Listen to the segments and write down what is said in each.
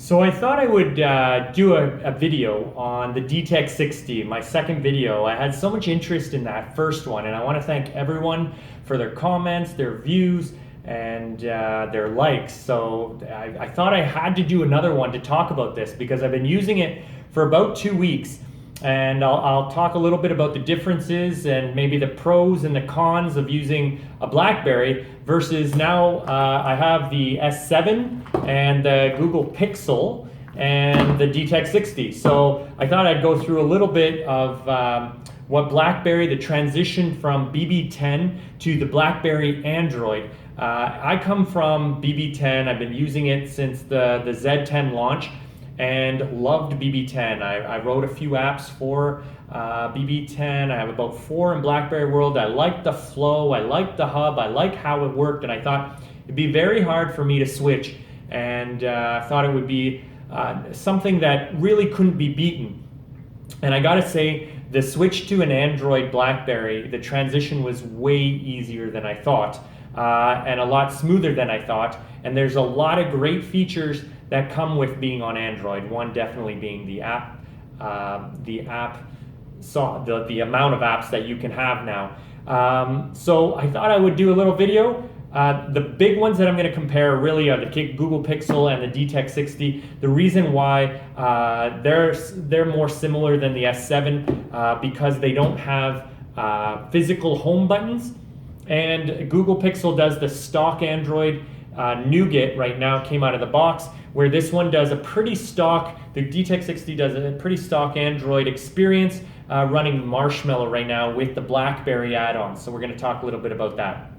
So I thought I would do a video on the DTEK60, my second video. I had so much interest in that first one, and I want to thank everyone for their comments, their views, and their likes. So I thought I had to do another one to talk about this because I've been using it for about 2 weeks. And I'll talk a little bit about the differences and maybe the pros and the cons of using a BlackBerry versus now I have the S7 and the Google Pixel and the DTEK60. So I thought I'd go through a little bit of what BlackBerry, the transition from BB10 to the BlackBerry Android. I come from BB10. I've been using it since the Z10 launch and loved BB10. I wrote a few apps for BB10. I have about 4 in BlackBerry World. I liked the flow, I liked the hub, I liked how it worked, and I thought it'd be very hard for me to switch, and I thought it would be something that really couldn't be beaten. And I gotta say, the switch to an Android BlackBerry, the transition was way easier than I thought, and a lot smoother than I thought, and there's a lot of great features that come with being on Android. One definitely being the amount of apps that you can have now. So I thought I would do a little video. The big ones that I'm going to compare really are the Google Pixel and the DTEK60. The reason why they're more similar than the S7 because they don't have physical home buttons, and Google Pixel does the stock Android nougat right now, came out of the box, where this one does a pretty stock, the DTEK60 does a pretty stock Android experience running Marshmallow right now with the BlackBerry add-on. So we're going to talk a little bit about that.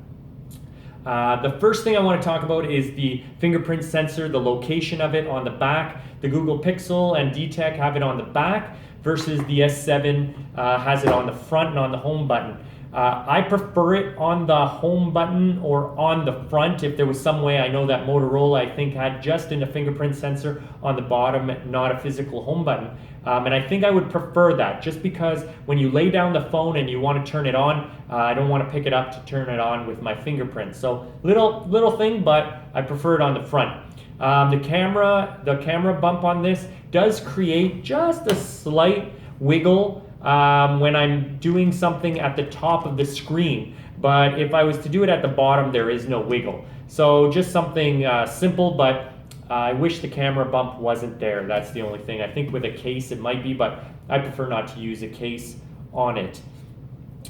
The first thing I want to talk about is the fingerprint sensor, the location of it on the back. The Google Pixel and DTEK have it on the back versus the S7 has it on the front and on the home button. I prefer it on the home button or on the front if there was some way. I know that Motorola, I think, had just in a fingerprint sensor on the bottom, not a physical home button. And I think I would prefer that just because when you lay down the phone and you want to turn it on, I don't want to pick it up to turn it on with my fingerprint. So little thing, but I prefer it on the front. The camera bump on this does create just a slight wiggle when I'm doing something at the top of the screen, but if I was to do it at the bottom, there is no wiggle. So just something simple, but I wish the camera bump wasn't there. That's the only thing. I think with a case it might be, but I prefer not to use a case on it.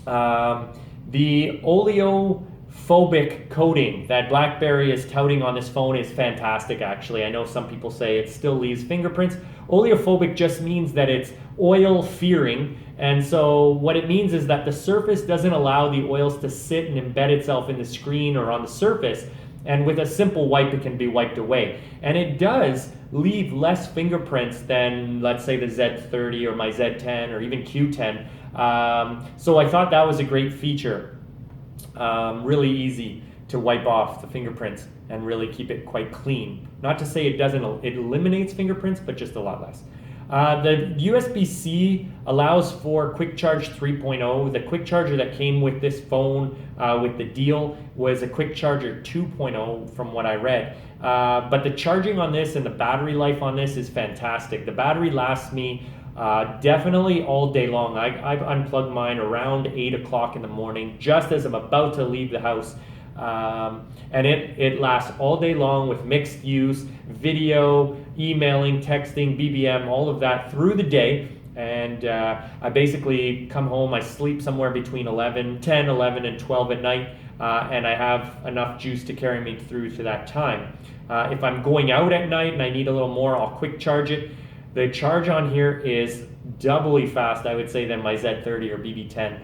The oleophobic coating that BlackBerry is touting on this phone is fantastic, actually. I know some people say it still leaves fingerprints. Oleophobic just means that it's oil fearing, and so what it means is that the surface doesn't allow the oils to sit and embed itself in the screen or on the surface, and with a simple wipe it can be wiped away. And it does leave less fingerprints than, let's say, the Z30 or my Z10 or even Q10. So I thought that was a great feature. Really easy to wipe off the fingerprints and really keep it quite clean. Not to say it eliminates fingerprints, but just a lot less. The USB-C allows for Quick Charge 3.0. The Quick Charger that came with this phone with the deal was a Quick Charger 2.0 from what I read. But the charging on this and the battery life on this is fantastic. The battery lasts me definitely all day long. I've unplugged mine around 8 o'clock in the morning, just as I'm about to leave the house. And it lasts all day long with mixed use, video, emailing, texting, BBM, all of that through the day. And I basically come home, I sleep somewhere between 10, 11, and 12 at night, and I have enough juice to carry me through to that time. If I'm going out at night and I need a little more, I'll quick charge it. The charge on here is doubly fast, I would say, than my Z30 or BB10.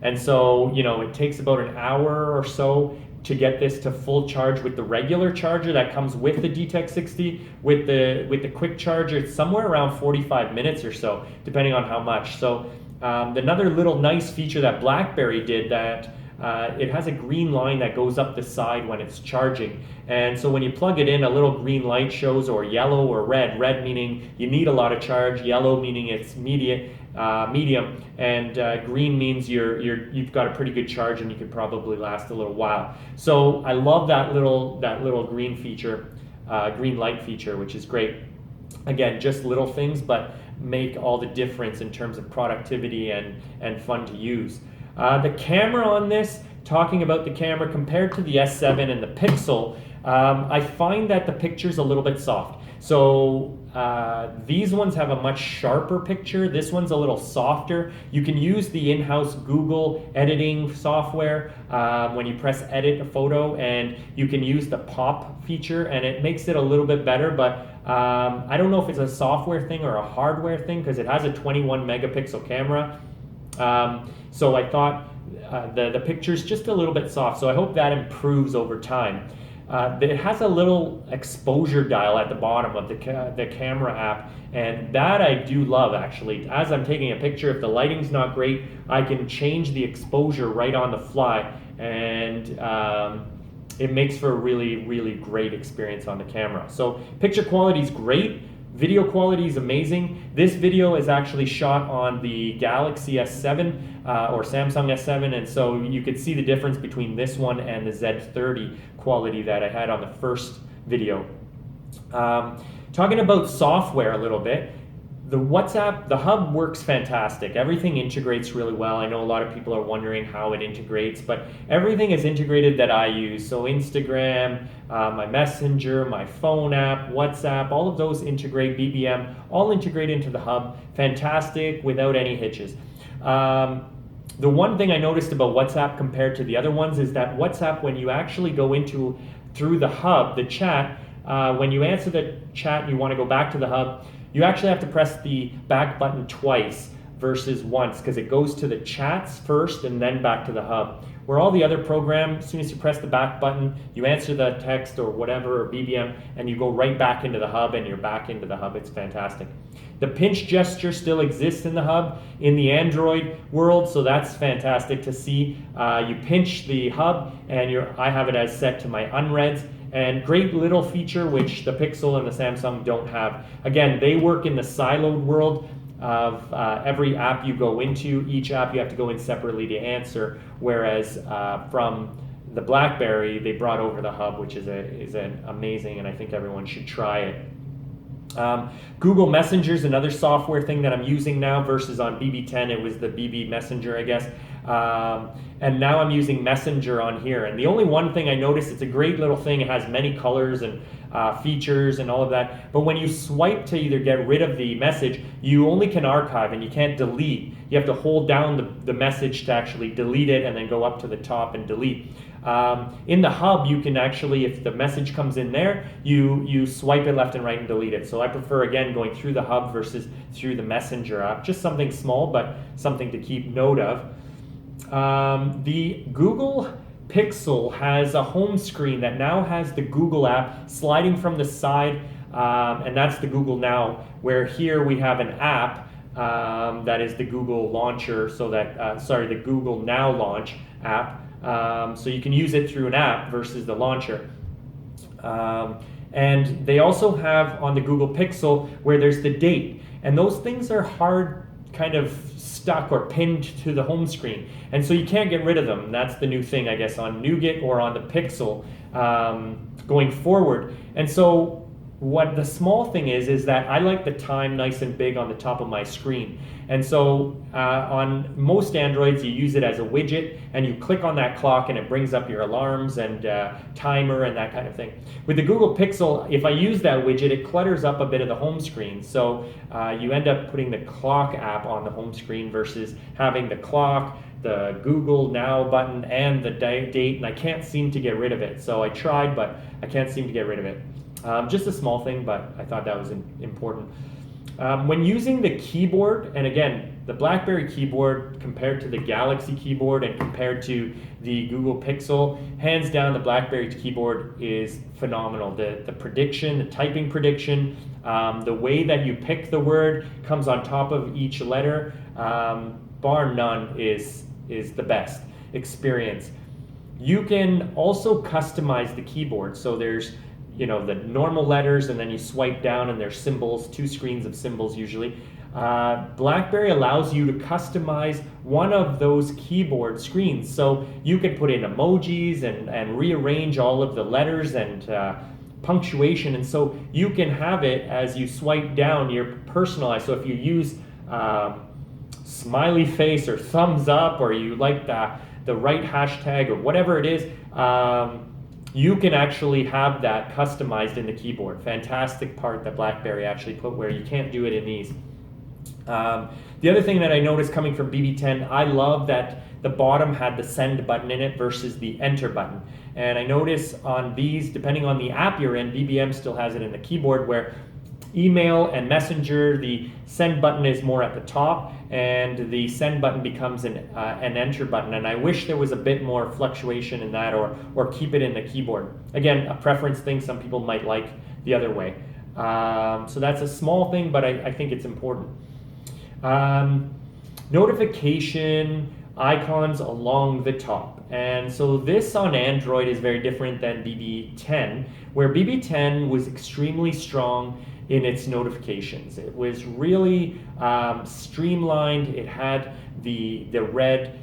And so, it takes about an hour or so to get this to full charge with the regular charger that comes with the DTEK60. With the quick charger, it's somewhere around 45 minutes or so, depending on how much. So another little nice feature that BlackBerry did that it has a green line that goes up the side when it's charging. And so when you plug it in, a little green light shows, or yellow or red. Red meaning you need a lot of charge, yellow meaning it's medium, and green means you've got a pretty good charge and you could probably last a little while. So I love that little green feature. green light feature, which is great. Again, just little things, but make all the difference in terms of productivity and fun to use. The camera on this, talking about the camera compared to the S7 and the Pixel, I find that the picture's a little bit soft. So these ones have a much sharper picture. This one's a little softer. You can use the in-house Google editing software when you press edit a photo, and you can use the pop feature, and it makes it a little bit better, but I don't know if it's a software thing or a hardware thing, because it has a 21 megapixel camera. So I thought the picture's just a little bit soft, so I hope that improves over time. It has a little exposure dial at the bottom of the camera app, and that I do love actually. As I'm taking a picture, if the lighting's not great, I can change the exposure right on the fly, and it makes for a really, really great experience on the camera. So picture quality is great. Video quality is amazing. This video is actually shot on the Galaxy S7 or Samsung S7, and so you could see the difference between this one and the Z30 quality that I had on the first video. Talking about software a little bit, the Hub works fantastic. Everything integrates really well. I know a lot of people are wondering how it integrates, but everything is integrated that I use. So Instagram, my Messenger, my phone app, WhatsApp, all of those integrate, BBM, all integrate into the Hub. Fantastic, without any hitches. The one thing I noticed about WhatsApp compared to the other ones is that WhatsApp, when you actually go through the Hub, the chat, when you answer the chat and you want to go back to the Hub, you actually have to press the back button twice versus once, because it goes to the chats first and then back to the Hub. Where all the other programs, as soon as you press the back button, you answer the text or whatever, or BBM, and you go right back into the Hub and you're back into the Hub. It's fantastic. The pinch gesture still exists in the Hub in the Android world, so that's fantastic to see. You pinch the Hub, and I have it as set to my unreads. And great little feature which the Pixel and the Samsung don't have. Again, they work in the siloed world of every app you go into. Each app you have to go in separately to answer, whereas from the BlackBerry, they brought over the Hub, which is an amazing, and I think everyone should try it. Google Messenger is another software thing that I'm using now versus on BB10. It was the BB Messenger, I guess. And now I'm using Messenger on here. And the only one thing I noticed, it's a great little thing. It has many colors and features and all of that. But when you swipe to either get rid of the message, you only can archive and you can't delete. You have to hold down the message to actually delete it and then go up to the top and delete. In the Hub, you can actually, if the message comes in there, you swipe it left and right and delete it. So I prefer, again, going through the Hub versus through the Messenger app. Just something small, but something to keep note of. The Google Pixel has a home screen that now has the Google app sliding from the side, and that's the Google Now, where here we have an app that is the Google launcher, so that, the Google Now launch app. So you can use it through an app versus the launcher. And they also have on the Google Pixel where there's the date, and those things are hard kind of stuck or pinned to the home screen, and so you can't get rid of them. That's the new thing, I guess, on Nougat or on the Pixel going forward. And so what the small thing is that I like the time nice and big on the top of my screen. And so on most Androids, you use it as a widget, and you click on that clock and it brings up your alarms and timer and that kind of thing. With the Google Pixel, if I use that widget, it clutters up a bit of the home screen. So you end up putting the clock app on the home screen versus having the clock, the Google Now button, and the date, and I can't seem to get rid of it. So I tried, but I can't seem to get rid of it. Just a small thing, but I thought that was important. When using the keyboard, and again, the BlackBerry keyboard compared to the Galaxy keyboard and compared to the Google Pixel, hands down the BlackBerry keyboard is phenomenal. The prediction, the typing prediction, the way that you pick the word comes on top of each letter, bar none, is the best experience. You can also customize the keyboard, so there's the normal letters, and then you swipe down and there's symbols, 2 screens of symbols usually. BlackBerry allows you to customize one of those keyboard screens, so you can put in emojis and rearrange all of the letters and punctuation, and so you can have it as you swipe down, you're personalized. So if you use smiley face or thumbs up, or you like the right hashtag or whatever it is, you can actually have that customized in the keyboard. Fantastic part that BlackBerry actually put where you can't do it in these. The other thing that I noticed coming from BB10, I love that the bottom had the send button in it versus the enter button. And I notice on these, depending on the app you're in, BBM still has it in the keyboard, where email and messenger, the send button is more at the top and the send button becomes an enter button. And I wish there was a bit more fluctuation in that, or keep it in the keyboard. Again, a preference thing, some people might like the other way. So that's a small thing, but I think it's important. Notification icons along the top. And so this on Android is very different than BB10, where BB10 was extremely strong in its notifications. It was really streamlined. It had the red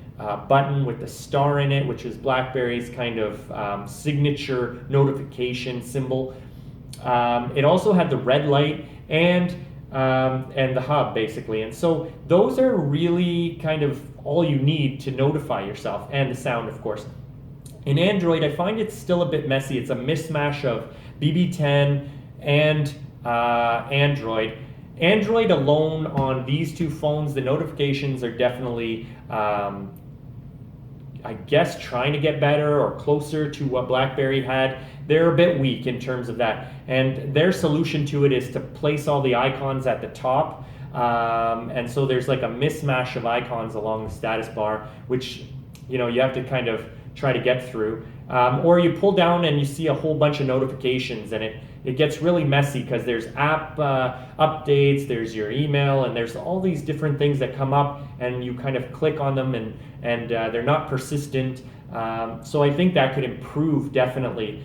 button with the star in it, which is BlackBerry's kind of signature notification symbol. It also had the red light and the hub, basically. And so those are really kind of all you need to notify yourself, and the sound, of course. In Android, I find it's still a bit messy. It's a mismatch of BB10 and Android. Android alone on these two phones, the notifications are definitely, I guess, trying to get better or closer to what BlackBerry had. They're a bit weak in terms of that. And their solution to it is to place all the icons at the top. And so there's like a mismatch of icons along the status bar, which, you know, you have to kind of try to get through. Or you pull down and you see a whole bunch of notifications, and it gets really messy because there's app updates, there's your email, and there's all these different things that come up, and you kind of click on them, and they're not persistent. So I think that could improve definitely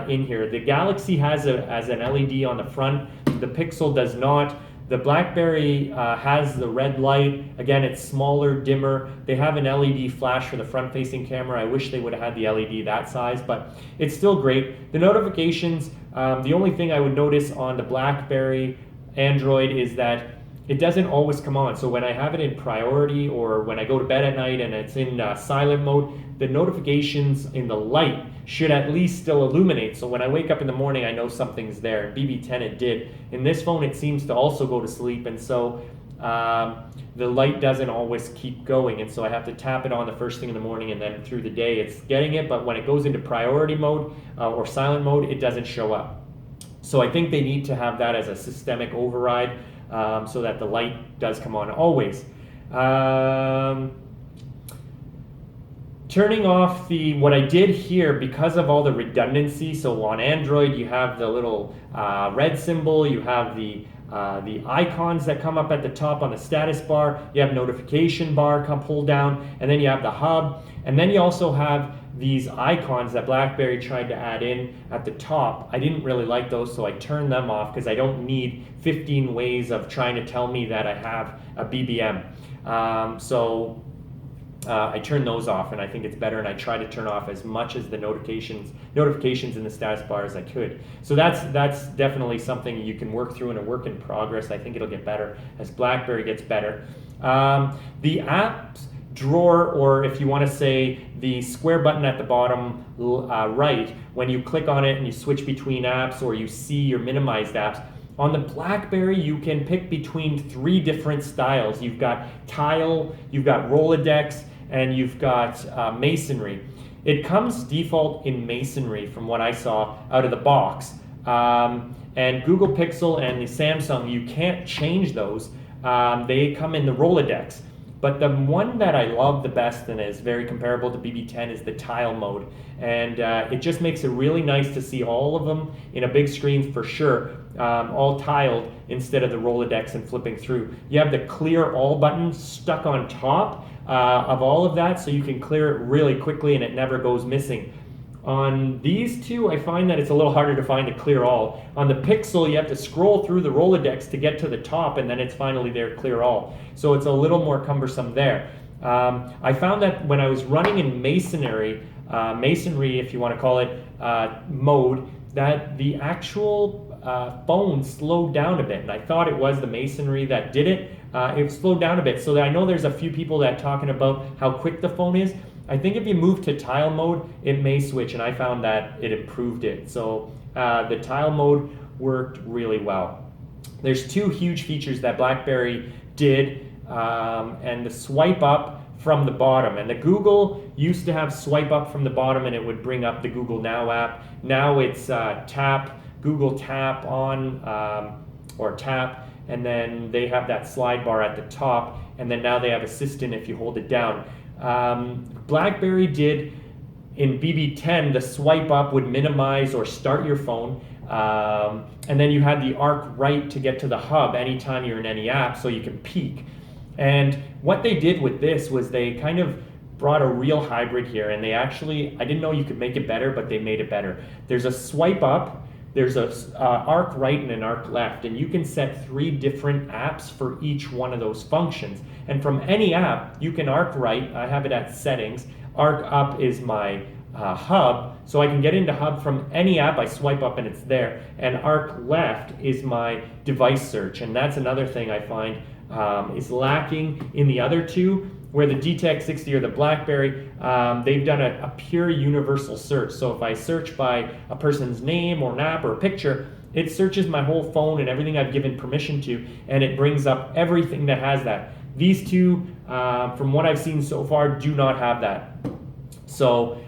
in here. The Galaxy has an LED on the front. The Pixel does not. The BlackBerry has the red light. Again, it's smaller, dimmer. They have an LED flash for the front-facing camera. I wish they would have had the LED that size, but it's still great. The notifications, the only thing I would notice on the BlackBerry Android is that it doesn't always come on. So when I have it in priority, or when I go to bed at night and it's in silent mode, the notifications in the light should at least still illuminate. So when I wake up in the morning, I know something's there. In BB10 it did. In this phone, it seems to also go to sleep, and so the light doesn't always keep going, and so I have to tap it on the first thing in the morning, and then through the day it's getting it, but when it goes into priority mode or silent mode, it doesn't show up. So I think they need to have that as a systemic override, so that the light does come on always. Turning off what I did here, because of all the redundancy, so on Android you have the little red symbol, you have the icons that come up at the top on the status bar, you have notification bar come pull down, and then you have the hub, and then you also have these icons that BlackBerry tried to add in at the top. I didn't really like those, so I turned them off because I don't need 15 ways of trying to tell me that I have a BBM. I turn those off, and I think it's better, and I try to turn off as much as the notifications in the status bar as I could. So that's definitely something you can work through, and a work in progress. I think it'll get better as BlackBerry gets better. The apps drawer, or if you want to say the square button at the bottom right, when you click on it and you switch between apps, or you see your minimized apps, on the BlackBerry, you can pick between 3 different styles. You've got Tile, you've got Rolodex, and you've got Masonry. It comes default in Masonry from what I saw out of the box. And Google Pixel and the Samsung, you can't change those. They come in the Rolodex. But the one that I love the best and is very comparable to BB10 is the Tile mode. And it just makes it really nice to see all of them in a big screen for sure, all tiled instead of the Rolodex and flipping through. You have the clear all button stuck on top of all of that, so you can clear it really quickly and it never goes missing. On these two, I find that it's a little harder to find the clear all. On the Pixel, you have to scroll through the Rolodex to get to the top, and then it's finally there, clear all. So it's a little more cumbersome there. I found that when I was running in Masonry, if you want to call it, mode, that the actual phone slowed down a bit, and I thought it was the masonry that did it. It slowed down a bit, so that I know there's a few people that talking about how quick the phone is. I think if you move to tile mode, it may switch, and I found that it improved it. So the tile mode worked really well. There's two huge features that BlackBerry did, and the swipe up from the bottom. And the Google used to have swipe up from the bottom and it would bring up the Google Now app. Now it's Google tap on, or tap, and then they have that slide bar at the top, and then now they have Assistant if you hold it down. BlackBerry did in BB10, the swipe up would minimize or start your phone. And then you had the arc right to get to the hub anytime you're in any app, so you can peek. And what they did with this was they kind of brought a real hybrid here, and they actually, I didn't know you could make it better, but they made it better. There's a swipe up, there's a arc right and an arc left, and you can set 3 different apps for each one of those functions. And from any app, you can arc right, I have it at settings, arc up is my hub, so I can get into hub from any app, I swipe up and it's there, and arc left is my device search, and that's another thing I find is lacking in the other two, where the DTEK60 or the BlackBerry, they've done a pure universal search. So if I search by a person's name or an app or a picture, it searches my whole phone and everything I've given permission to, and it brings up everything that has that. These two, from what I've seen so far, do not have that. So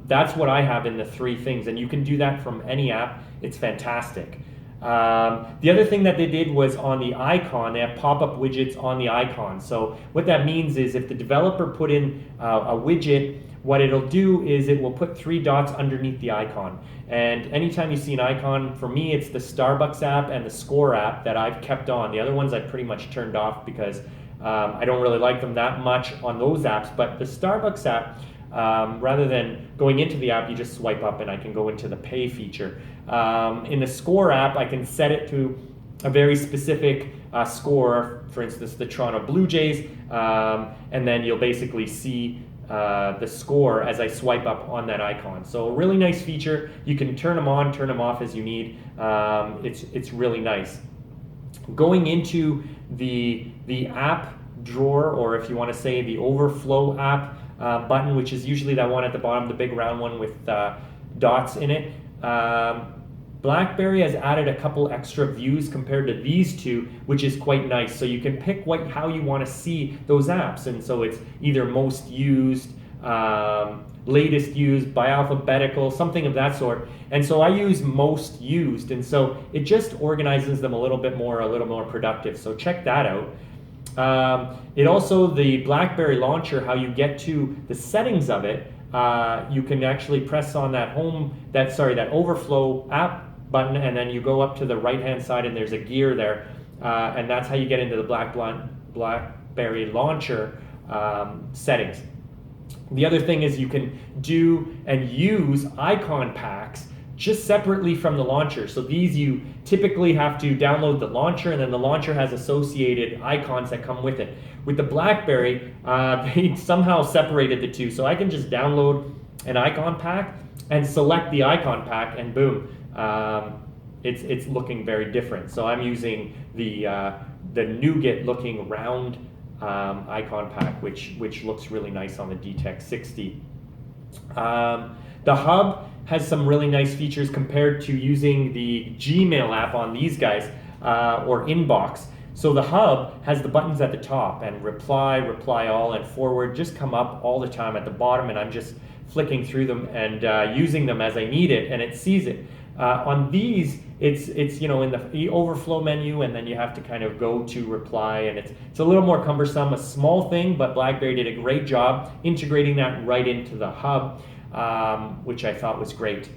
that's what I have in the 3 things, and you can do that from any app. It's fantastic. The other thing that they did was on the icon, they have pop-up widgets on the icon. So what that means is if the developer put in a widget, what it'll do is it will put 3 dots underneath the icon. And anytime you see an icon, for me it's the Starbucks app and the Score app that I've kept on. The other ones I've pretty much turned off because I don't really like them that much on those apps. But the Starbucks app, rather than going into the app, you just swipe up and I can go into the pay feature. In the Score app, I can set it to a very specific score, for instance, the Toronto Blue Jays, and then you'll basically see the score as I swipe up on that icon. So a really nice feature. You can turn them on, turn them off as you need. It's really nice. Going into the app drawer, or if you want to say the overflow app button, which is usually that one at the bottom, the big round one with dots in it. BlackBerry has added a couple extra views compared to these two, which is quite nice. So you can pick how you want to see those apps, and so it's either most used, latest used, by alphabetical, something of that sort. And so I use most used, and so it just organizes them a little more productive. So check that out. It also, the BlackBerry launcher, how you get to the settings of it, you can actually press on that that overflow app button, and then you go up to the right hand side and there's a gear there, and that's how you get into the BlackBerry launcher settings. The other thing is you can do and use icon packs just separately from the launcher. So these, you typically have to download the launcher, and then the launcher has associated icons that come with it. With the BlackBerry, they somehow separated the two. So I can just download an icon pack and select the icon pack, and boom, it's looking very different. So I'm using the nougat looking round icon pack, which looks really nice on the DTEK60. The Hub has some really nice features compared to using the Gmail app on these guys, or Inbox. So the Hub has the buttons at the top, and reply all, and forward just come up all the time at the bottom, and I'm just flicking through them and using them as I need it, and it sees it. On these, it's in the overflow menu, and then you have to kind of go to reply, and it's a little more cumbersome, a small thing, but BlackBerry did a great job integrating that right into the Hub, which I thought was great.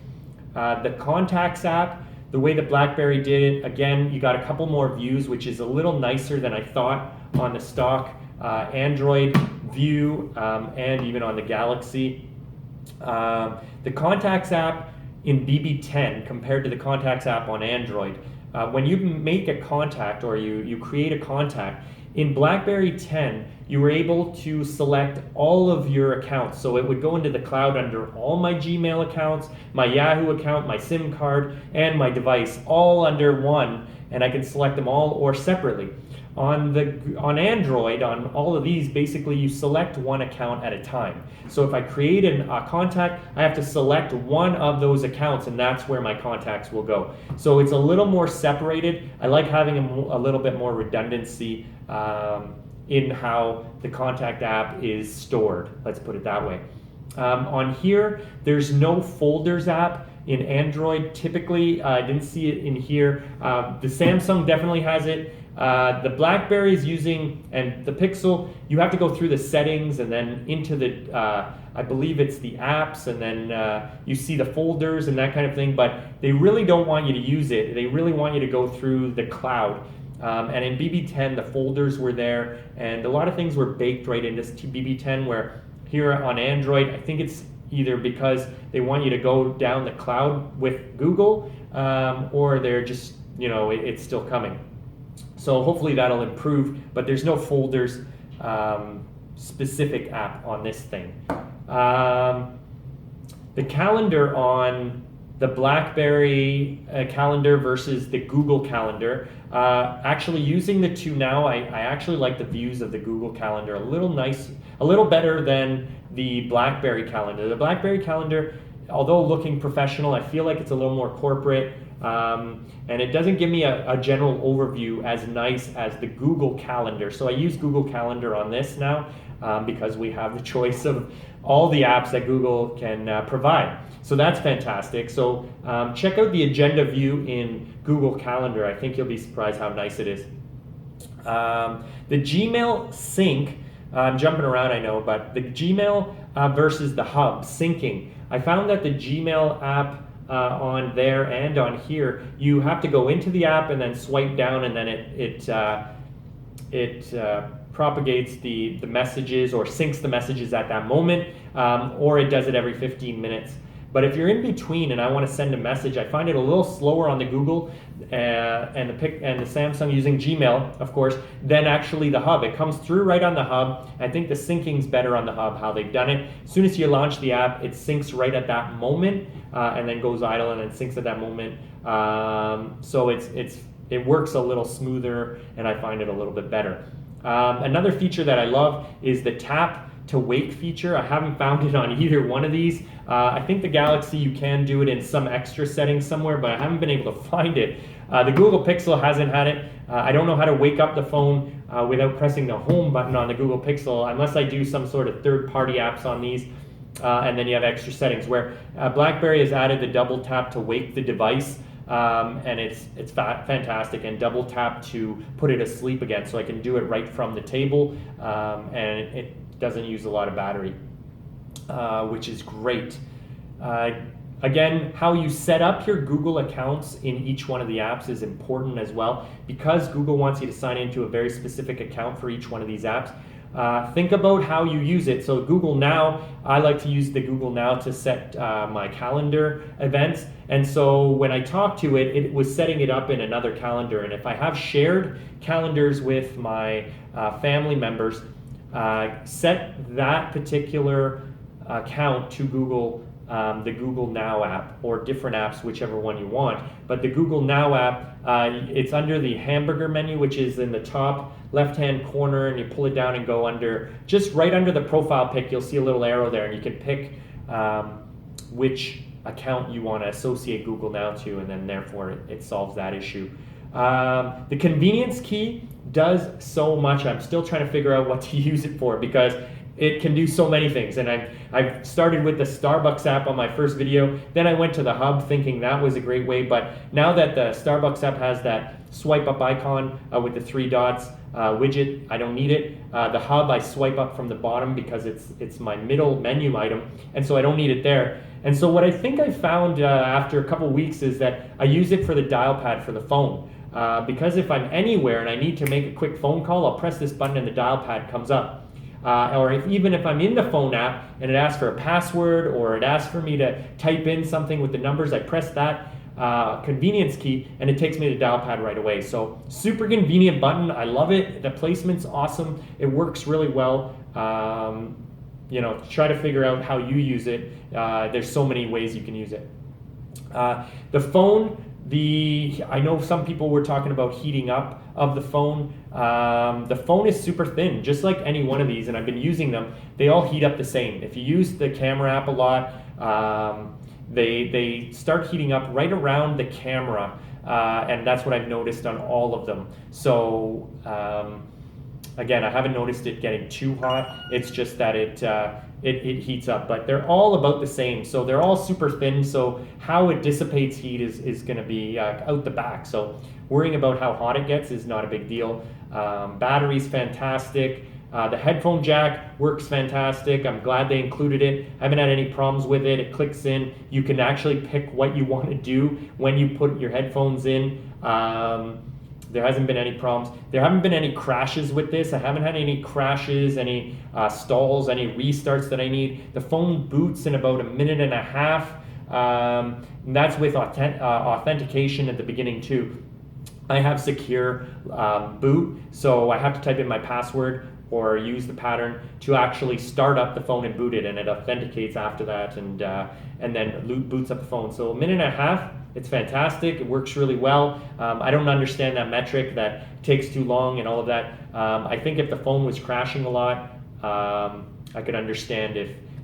The Contacts app, the way that BlackBerry did it, again, you got a couple more views, which is a little nicer than I thought on the stock Android view, and even on the Galaxy. The Contacts app in BB10 compared to the Contacts app on Android, when you make a contact or you create a contact, in BlackBerry 10, you were able to select all of your accounts. So it would go into the cloud under all my Gmail accounts, my Yahoo account, my SIM card, and my device, all under one, and I can select them all or separately. On Android, on all of these, basically you select one account at a time. So if I create a contact, I have to select one of those accounts, and that's where my contacts will go. So it's a little more separated. I like having a little bit more redundancy in how the contact app is stored. Let's put it that way. On here, there's no folders app. In Android, typically, I didn't see it in here. The Samsung definitely has it. The BlackBerry is using, and the Pixel, you have to go through the settings and then into the, I believe it's the apps, and then you see the folders and that kind of thing, but they really don't want you to use it. They really want you to go through the cloud. And in BB10, the folders were there, and a lot of things were baked right into BB10, where here on Android, I think it's either because they want you to go down the cloud with Google, or they're just, it's still coming. So hopefully that'll improve, but there's no folders specific app on this thing. The calendar on the BlackBerry calendar versus the Google calendar. Actually using the two now, I actually like the views of the Google calendar a little better than the BlackBerry calendar. The BlackBerry calendar, although looking professional, I feel like it's a little more corporate, and it doesn't give me a general overview as nice as the Google calendar. So I use Google Calendar on this now because we have the choice of all the apps that Google can provide. So that's fantastic. So check out the agenda view in Google Calendar. I think you'll be surprised how nice it is. The Gmail sync, I'm jumping around, I know, but the Gmail versus the Hub syncing. I found that the Gmail app on there and on here, you have to go into the app and then swipe down, and then it propagates the messages or syncs the messages at that moment, or it does it every 15 minutes. But if you're in between and I want to send a message, I find it a little slower on the Google and the Samsung using Gmail, of course, than actually the Hub. It comes through right on the Hub. I think the syncing's better on the Hub, how they've done it. As soon as you launch the app, it syncs right at that moment, and then goes idle and then syncs at that moment. So it works a little smoother, and I find it a little bit better. Another feature that I love is the tap to wake feature. I haven't found it on either one of these. I think the Galaxy, you can do it in some extra settings somewhere, but I haven't been able to find it. The Google Pixel hasn't had it. I don't know how to wake up the phone without pressing the home button on the Google Pixel, unless I do some sort of third-party apps on these. And then you have extra settings where BlackBerry has added the double tap to wake the device. And it's fantastic, and double tap to put it asleep again, so I can do it right from the table, and it doesn't use a lot of battery, which is great. Again, how you set up your Google accounts in each one of the apps is important as well, because Google wants you to sign into a very specific account for each one of these apps. Think about how you use it. So Google Now, I like to use the Google Now to set my calendar events. And so when I talked to it, it was setting it up in another calendar. And if I have shared calendars with my family members, set that particular account to Google, the Google Now app, or different apps, whichever one you want. But the Google Now app, it's under the hamburger menu, which is in the top left-hand corner, and you pull it down and go under, just right under the profile pic, you'll see a little arrow there, and you can pick which account you want to associate Google Now to, and then therefore it solves that issue. The convenience key does so much. I'm still trying to figure out what to use it for, because it can do so many things. And I've started with the Starbucks app on my first video. Then I went to the Hub thinking that was a great way. But now that the Starbucks app has that swipe up icon with the 3 dots widget, I don't need it. The Hub, I swipe up from the bottom because it's my middle menu item. And so I don't need it there. And so what I think I found after a couple weeks is that I use it for the dial pad for the phone. Because if I'm anywhere and I need to make a quick phone call, I'll press this button and the dial pad comes up. Or even if I'm in the phone app and it asks for a password, or it asks for me to type in something with the numbers, I press that. convenience key, and it takes me to the dial pad right away. So super convenient button. I love it. The placement's awesome. It works really well. You know, try to figure out how you use it. There's so many ways you can use it. The phone, I know some people were talking about heating up of the phone. The phone is super thin, just like any one of these, and I've been using them. They all heat up the same. If you use the camera app a lot, they start heating up right around the camera, and that's what I've noticed on all of them. So again, I haven't noticed it getting too hot. It's just that it heats up, but they're all about the same. So they're all super thin. So how it dissipates heat is going to be out the back. So worrying about how hot it gets is not a big deal. Battery's fantastic. The headphone jack works fantastic. I'm glad they included it. I haven't had any problems with it. It clicks in. You can actually pick what you want to do when you put your headphones in. There hasn't been any problems. There haven't been any crashes with this. I haven't had any crashes, any stalls, any restarts that I need. The phone boots in about 1.5 minutes. And that's with authentication at the beginning too. I have secure boot, so I have to type in my password or use the pattern to actually start up the phone and boot it, and it authenticates after that, and then boots up the phone. So 1.5 minutes, it's fantastic. It works really well. I don't understand that metric that takes too long and all of that. I think if the phone was crashing a lot, I could understand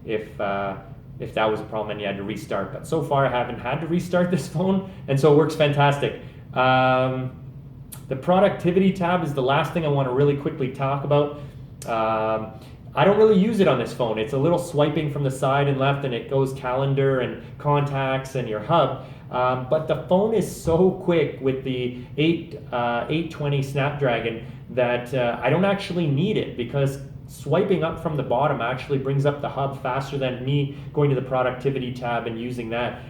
if that was a problem and you had to restart. But so far, I haven't had to restart this phone, and so it works fantastic. The productivity tab is the last thing I want to really quickly talk about. I don't really use it on this phone. It's a little swiping from the side and left, and it goes calendar and contacts and your hub. But the phone is so quick with the 820 Snapdragon that I don't actually need it, because swiping up from the bottom actually brings up the hub faster than me going to the productivity tab and using that.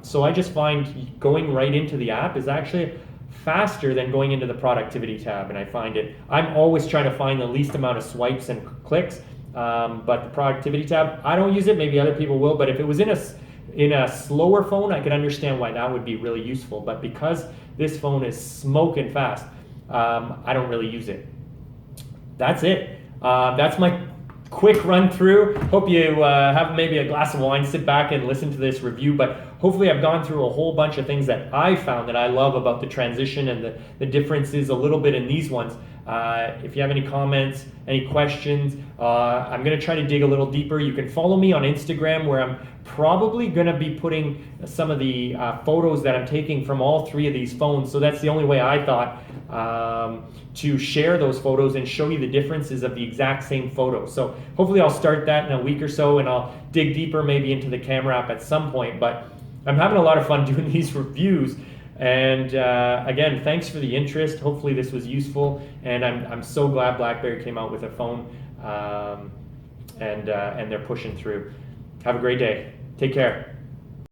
So I just find going right into the app is actually faster than going into the productivity tab, and I find I'm always trying to find the least amount of swipes and clicks, but the productivity tab, I don't use it. Maybe other people will, but if it was in a slower phone, I could understand why that would be really useful. But because this phone is smoking fast, I don't really use it. That's it. That's my quick run through. Hope you have maybe a glass of wine, sit back and listen to this review, but hopefully I've gone through a whole bunch of things that I found that I love about the transition and the differences a little bit in these ones. If you have any comments, any questions, I'm going to try to dig a little deeper. You can follow me on Instagram, where I'm probably going to be putting some of the photos that I'm taking from all three of these phones. So that's the only way I thought to share those photos and show you the differences of the exact same photo. So hopefully I'll start that in a week or so, and I'll dig deeper maybe into the camera app at some point. But I'm having a lot of fun doing these reviews. And again, thanks for the interest. Hopefully this was useful, and I'm so glad BlackBerry came out with a phone, and they're pushing through. Have a great day. Take care.